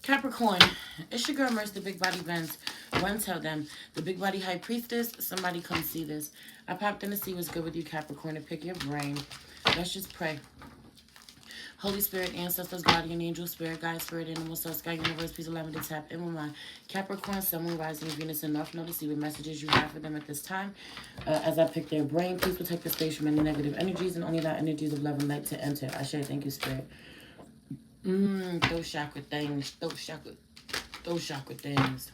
Capricorn, it's your girl Merce, the Big Body Vents. One, tell them, the Big Body High Priestess, somebody come see this. I popped in to see what's good with you, Capricorn, to pick your brain. Let's just pray. Holy Spirit, ancestors, guardian angel, spirit, guide, spirit, animal, soul, sky, universe, please allow me to tap in with my Capricorn, Sun, Moon, Rising, Venus, and North Node to see what messages you have for them at this time. As I pick their brain, please protect the space from any negative energies and only allow energies of love and light to enter. I share. Thank you, Spirit. Those chakra things, those chakra things.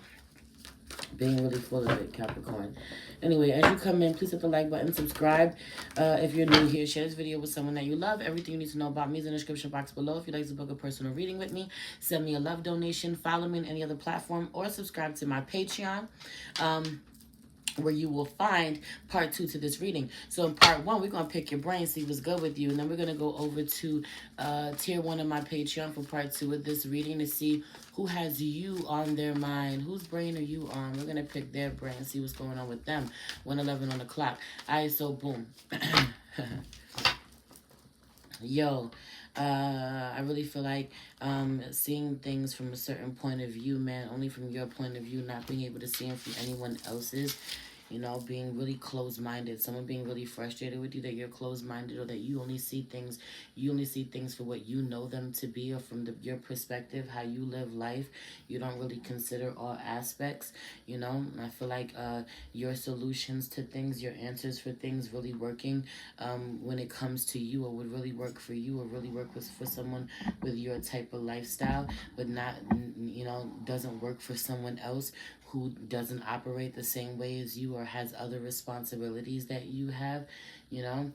Being really full of it, Capricorn. Anyway, as you come in, please hit the like button, subscribe. If you're new here, share this video with someone that you love. Everything you need to know about me is in the description box below. If you'd like to book a personal reading with me, send me a love donation, follow me on any other platform, or subscribe to my Patreon. Where you will find part 2 to this reading. So in part 1, we're going to pick your brain, see what's good with you. And then we're going to go over to tier 1 of my Patreon for part 2 of this reading to see who has you on their mind. Whose brain are you on? We're going to pick their brain, see what's going on with them. 1:11 on the clock. All right, so boom. Yo, I really feel like seeing things from a certain point of view, man, only from your point of view, not being able to see them from anyone else's, you know, being really closed-minded, someone being really frustrated with you that you're closed-minded or that you only see things for what you know them to be or from your perspective, how you live life. You don't really consider all aspects, you know. I feel like your solutions to things, your answers for things really working when it comes to you or would really work for you or really work for someone with your type of lifestyle, but not, you know, doesn't work for someone else who doesn't operate the same way as you or has other responsibilities that you have, you know.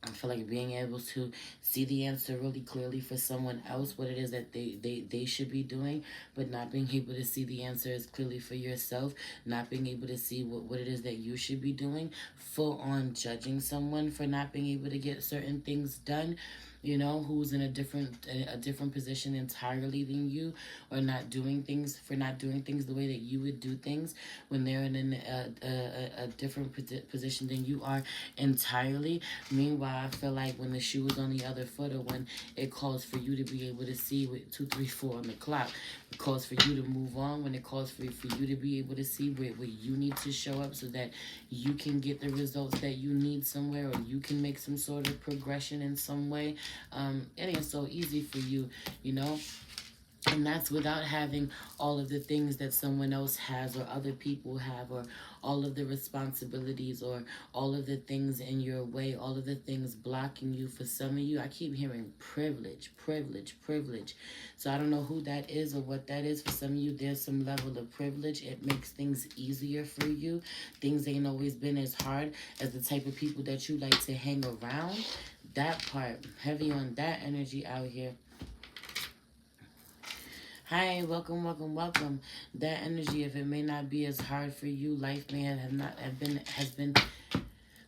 I feel like being able to see the answer really clearly for someone else, what it is that they should be doing, but not being able to see the answer as clearly for yourself, not being able to see what it is that you should be doing, full on judging someone for not being able to get certain things done, you know, who's in a different position entirely than you, or not doing things the way that you would do things when they're in a different position than you are entirely. Meanwhile, I feel like when the shoe is on the other foot, or when it calls for you to be able to see with 2, 3, 4 on the clock, it calls for you to move on, when it calls for you to be able to see where you need to show up so that you can get the results that you need somewhere, or you can make some sort of progression in some way. It ain't so easy for you, you know. And that's without having all of the things that someone else has or other people have, or all of the responsibilities, or all of the things in your way, all of the things blocking you. For some of you, I keep hearing privilege, privilege, privilege. So I don't know who that is or what that is. For some of you, there's some level of privilege. It makes things easier for you. Things ain't always been as hard as the type of people that you like to hang around. That part, heavy on that energy out here. Hi, welcome, welcome, welcome. That energy, if it may not be as hard for you, life may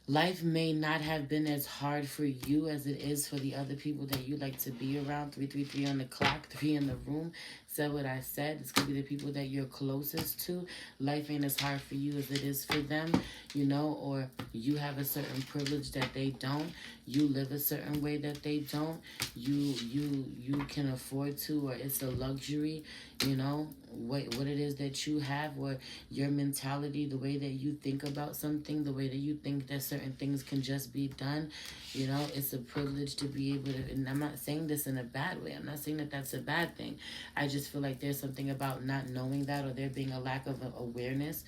life may not have been as hard for you as it is for the other people that you like to be around. 333 on the clock, 3 in the room. Said what I said. It's going to be the people that you're closest to. Life ain't as hard for you as it is for them, you know, or you have a certain privilege that they don't. You live a certain way that they don't. You can afford to, or it's a luxury, you know, what it is that you have, or your mentality, the way that you think about something, the way that you think that certain things can just be done. You know, it's a privilege to be able to, and I'm not saying this in a bad way. I'm not saying that that's a bad thing. I just feel like there's something about not knowing that, or there being a lack of awareness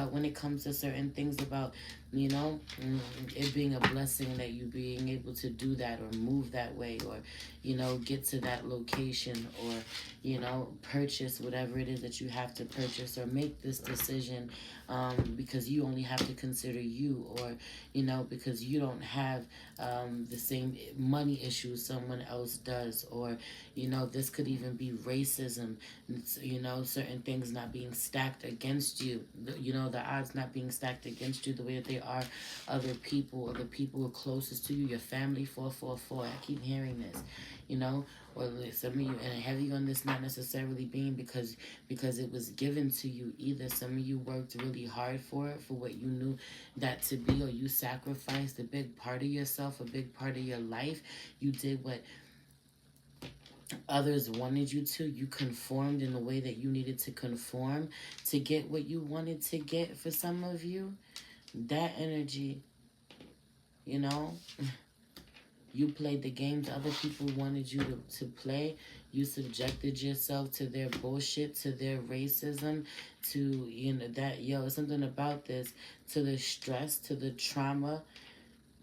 when it comes to certain things about, you know, it being a blessing that you being able to do that, or move that way, or, you know, get to that location, or, you know, purchase whatever it is that you have to purchase, or make this decision because you only have to consider you, or, you know, because you don't have the same money issues someone else does, or, you know, this could even be racism, you know, certain things not being stacked against you, you know, the odds not being stacked against you the way that they are other people, or the people who are closest to you, your family. 444, I keep hearing this, you know, or some of you, and heavy on this not necessarily being because it was given to you either. Some of you worked really hard for it, for what you knew that to be, or you sacrificed a big part of yourself, a big part of your life. You did what Others wanted you to. You conformed in the way that you needed to conform to get what you wanted to get. For some of you, that energy, you know, you played the games other people wanted you to play. You subjected yourself to their bullshit, to their racism, to, you know, that, yo, something about this, to the stress, to the trauma.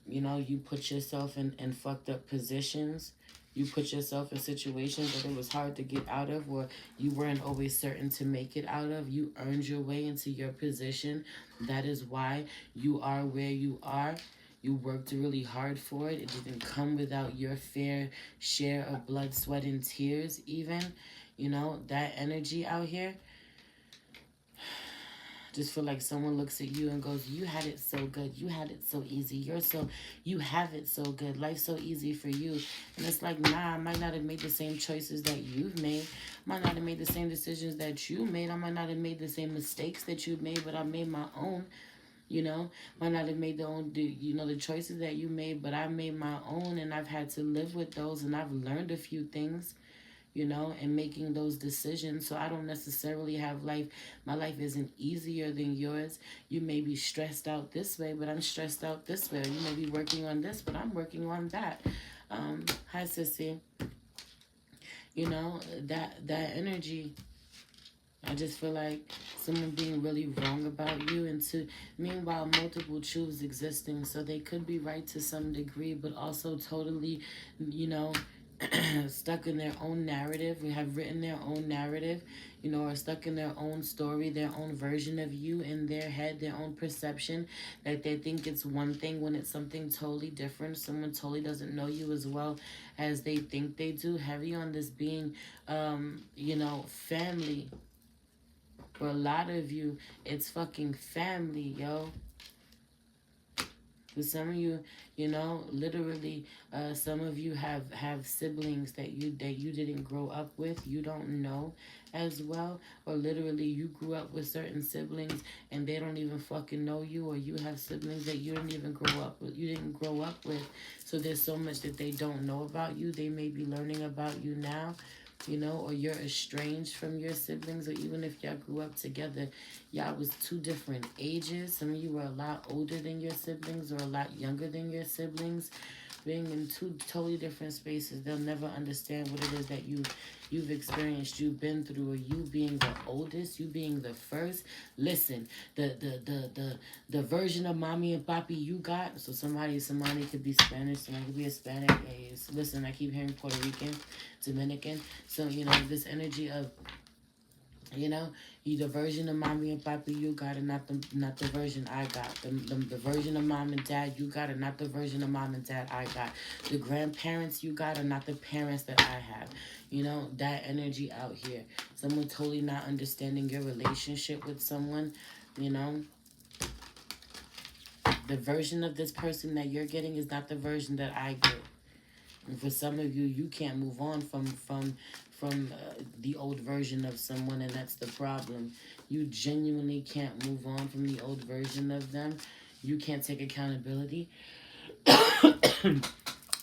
You know, you put yourself in fucked up positions. You put yourself in situations that it was hard to get out of, or you weren't always certain to make it out of. You earned your way into your position. That is why you are where you are. You worked really hard for it. It didn't come without your fair share of blood, sweat, and tears, even. You know, that energy out here, just feel like someone looks at you and goes, you had it so good. You had it so easy. You have it so good. Life's so easy for you. And it's like, nah, I might not have made the same choices that you've made. I might not have made the same decisions that you made. I might not have made the same mistakes that you made, but I made my own. You know, might not have made the choices that you made, but I made my own, and I've had to live with those, and I've learned a few things, you know, and making those decisions. So I don't necessarily have my life isn't easier than yours. You may be stressed out this way, but I'm stressed out this way. You may be working on this, but I'm working on that. Hi, sissy. You know, that energy, I just feel like someone being really wrong about you, and meanwhile multiple truths existing, so they could be right to some degree, but also totally, you know, stuck in their own narrative. We have written their own narrative, you know, or stuck in their own story, their own version of you in their head, their own perception, that they think it's one thing when it's something totally different. Someone totally doesn't know you as well as they think they do. Heavy on this being, you know, family. For a lot of you, it's fucking family, yo. For some of you, you know, literally, some of you have siblings that you didn't grow up with. You don't know as well, or literally you grew up with certain siblings and they don't even fucking know you, or you have siblings that you didn't even grow up with. You didn't grow up with, so there's so much that they don't know about you. They may be learning about you now, you know, or you're estranged from your siblings, or even if y'all grew up together, y'all was two different ages. Some of you were a lot older than your siblings or a lot younger than your siblings. Being in two totally different spaces, they'll never understand what it is that you've experienced, you've been through, or you being the oldest, you being the first. Listen, the version of mommy and papi you got. So somebody could be Spanish, somebody could be Hispanic. Listen, I keep hearing Puerto Rican, Dominican. So you know this energy of, you know, you the version of mommy and papi you got, and not the version I got. The version of mom and dad you got, and not the version of mom and dad I got. The grandparents you got, are not the parents that I have. You know, that energy out here. Someone totally not understanding your relationship with someone. You know, the version of this person that you're getting is not the version that I get. And for some of you, you can't move on from the old version of someone, and that's the problem. You genuinely can't move on from the old version of them. You can't take accountability.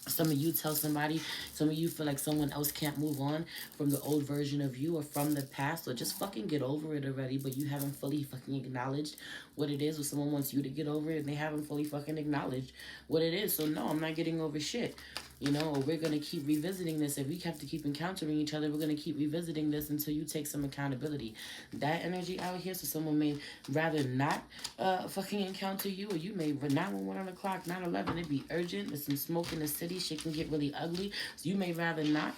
Some of you tell somebody, some of you feel like someone else can't move on from the old version of you or from the past, or just fucking get over it already, but you haven't fully fucking acknowledged what it is, or someone wants you to get over it and they haven't fully fucking acknowledged what it is. So no, I'm not getting over shit. You know, or we're going to keep revisiting this. If we have to keep encountering each other, we're going to keep revisiting this until you take some accountability. That energy out here, so someone may rather not fucking encounter you, or you may, 911 on the clock, 9/11, it be urgent, there's some smoke in the city, shit can get really ugly, so you may rather not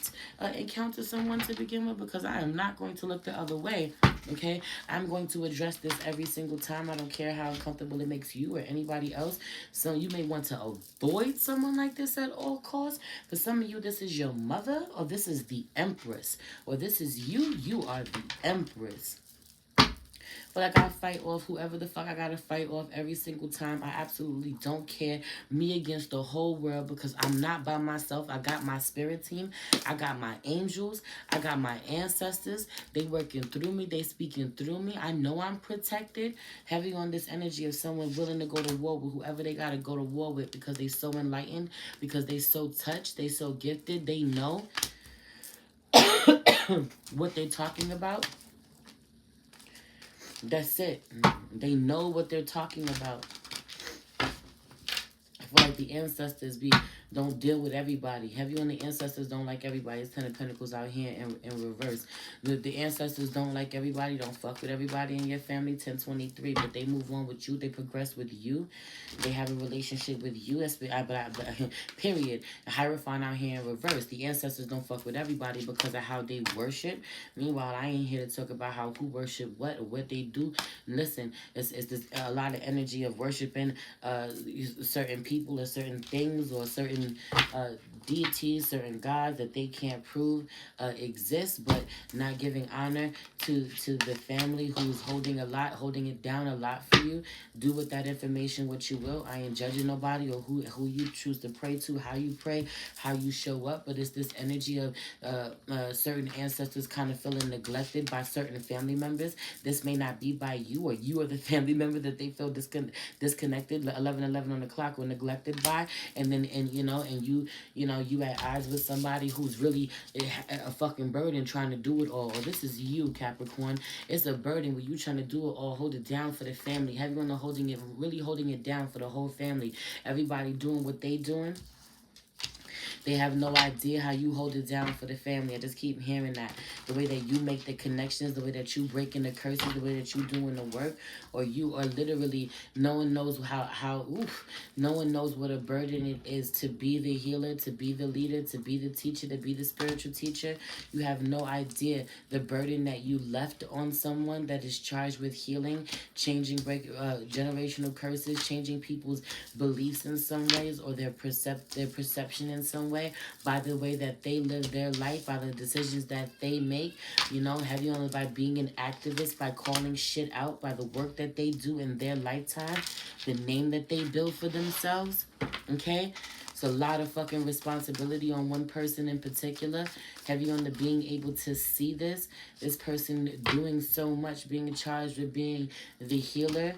encounter someone to begin with, because I am not going to look the other way, okay? I'm going to address this every single time. I don't care how uncomfortable it makes you or anybody else. So you may want to avoid someone like this at all costs. For some of you, this is your mother, or this is the Empress, or this is you. You are the Empress. Feel like I fight off whoever the fuck I gotta fight off every single time. I absolutely don't care. Me against the whole world, because I'm not by myself. I got my spirit team. I got my angels. I got my ancestors. They working through me. They speaking through me. I know I'm protected. Heavy on this energy of someone willing to go to war with whoever they gotta go to war with, because they so enlightened, because they so touched, they so gifted, they know. what they're talking about, that's it. They know what they're talking about. I feel like the ancestors don't deal with everybody. Heavy on the ancestors don't like everybody. It's Ten of Pentacles out here in reverse. The ancestors don't like everybody. Don't fuck with everybody in your family. 1023. But they move on with you. They progress with you. They have a relationship with you. Period. The Hierophant out here in reverse. The ancestors don't fuck with everybody because of how they worship. Meanwhile, I ain't here to talk about how who worship what or what they do. Listen, it's this, a lot of energy of worshiping certain people or certain things or certain deities, certain gods that they can't prove exist, but not giving honor to the family who's holding it down a lot for you. Do with that information what you will. I ain't judging nobody or who you choose to pray to, how you pray, how you show up, but it's this energy of certain ancestors kind of feeling neglected by certain family members. This may not be by you, or you are the family member that they feel disconnected, 11:11 on the clock, or neglected by, and you at odds with somebody who's really a fucking burden trying to do it all. Or this is you, Capricorn. It's a burden where you trying to do it all, hold it down for the family. Heavy on the really holding it down for the whole family. Everybody doing what they doing. They have no idea how you hold it down for the family. I just keep hearing that. The way that you make the connections, the way that you breaking the curses, the way that you doing the work, or you are literally, no one knows no one knows what a burden it is to be the healer, to be the leader, to be the teacher, to be the spiritual teacher. You have no idea the burden that you left on someone that is charged with healing, changing generational curses, changing people's beliefs in some ways, or their perception in some way, by the way that they live their life, by the decisions that they make, heavy on it by being an activist, by calling shit out, by the work that they do in their lifetime, the name that they build for themselves, okay? It's a lot of fucking responsibility on one person in particular. Heavy on the being able to see this person doing so much, being charged with being the healer,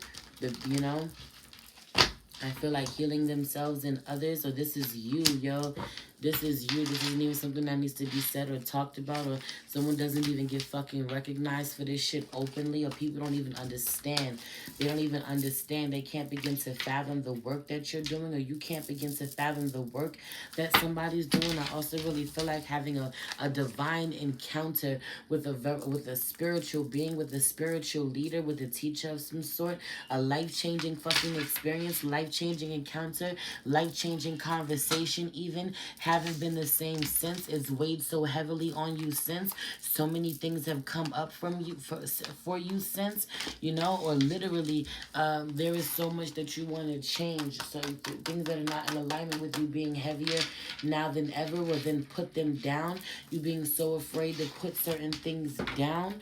I feel like healing themselves and others. Or this is you, yo. This is you. This isn't even something that needs to be said or talked about, or someone doesn't even get fucking recognized for this shit openly, or people don't even understand. They don't even understand. They can't begin to fathom the work that you're doing, or you can't begin to fathom the work that somebody's doing. I also really feel like having a divine encounter with a spiritual being, with a spiritual leader, with a teacher of some sort, a life-changing fucking experience, life-changing encounter, life-changing conversation even, haven't been the same since. It's weighed so heavily on you since. So many things have come up from you for you since, or literally there is so much that you want to change. So things that are not in alignment with you being heavier now than ever, or then put them down. You being so afraid to put certain things down,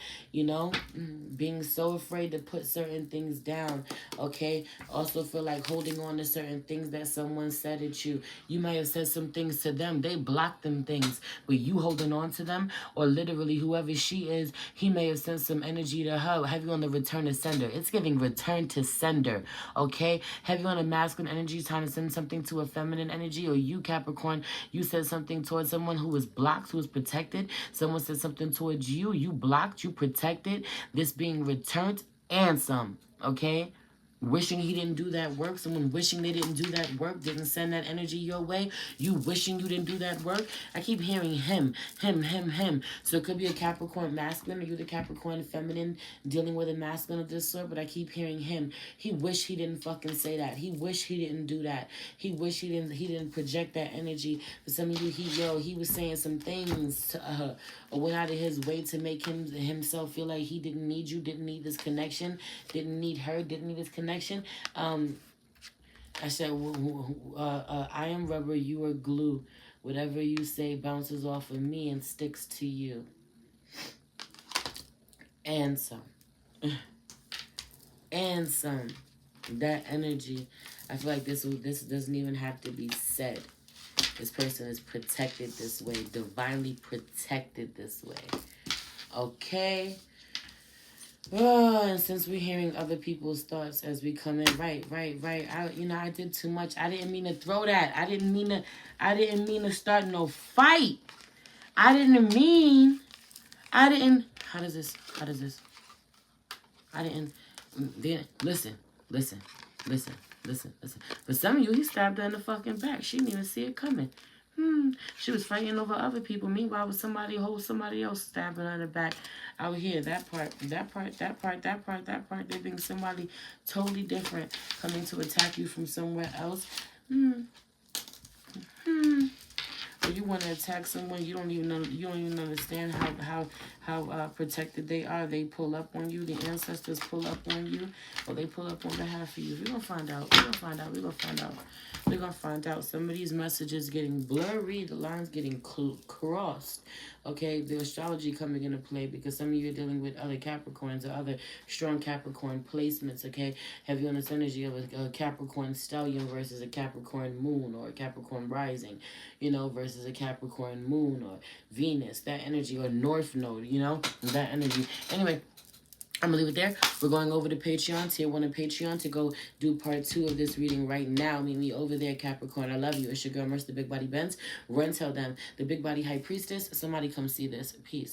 being so afraid to put certain things down, okay? Also feel like holding on to certain things that someone said at you. You may have said some things to them. They blocked them things, but you holding on to them, or literally whoever she is, he may have sent some energy to her. Heavy on the return to sender. It's giving return to sender, okay? Heavy on the masculine energy, trying to send something to a feminine energy, or you, Capricorn, you said something towards someone who was blocked, who was protected. Someone said something towards you. You blocked, you protected. This being returned and some, okay? Wishing he didn't do that work. Someone wishing they didn't do that work, didn't send that energy your way. You wishing you didn't do that work. I keep hearing him. So it could be a Capricorn masculine, or you the Capricorn feminine dealing with a masculine of this sort, but I keep hearing him. He wished he didn't fucking say that. He wished he didn't do that. He wished he didn't project that energy. For some of you, he was saying some things to or went out of his way to make himself feel like he didn't need you, didn't need this connection, didn't need her, didn't need this connection. I said, I am rubber, you are glue. Whatever you say bounces off of me and sticks to you. And some. And some. That energy, I feel like this doesn't even have to be said. This person is protected this way, divinely protected this way. Okay? Oh, and since we're hearing other people's thoughts as we come in, right. I did too much. I didn't mean to throw that. I didn't mean to start no fight. I didn't mean I didn't. How does this? How does this? I didn't. Then listen, listen, listen, listen, listen. For some of you, he stabbed her in the fucking back. She didn't even see it coming. She was fighting over other people. Meanwhile, with somebody else stabbing her in the back. Out here, that part, that part, that part, that part, that part. There being somebody totally different coming to attack you from somewhere else. Hmm. Or you want to attack someone you don't even know, you don't even understand how protected they are. They pull up on you. The ancestors pull up on you, or they pull up on behalf of you. We're gonna find out. We're gonna find out. We're gonna find out. We're gonna find out. Some of these messages getting blurry. The lines getting crossed. Okay, the astrology coming into play because some of you are dealing with other Capricorns or other strong Capricorn placements. Okay, have you on this energy of a Capricorn stallion versus a Capricorn moon or a Capricorn rising, you know, versus a Capricorn moon or Venus, that energy, or North Node, you know, that energy. Anyway, I'm going to leave it there. We're going over to Patreon, tier 1 of Patreon, to go do part 2 of this reading right now. Meet me over there, Capricorn. I love you. It's your girl, Mercy, the Big Body Benz. Run, tell them. The Big Body High Priestess. Somebody come see this. Peace.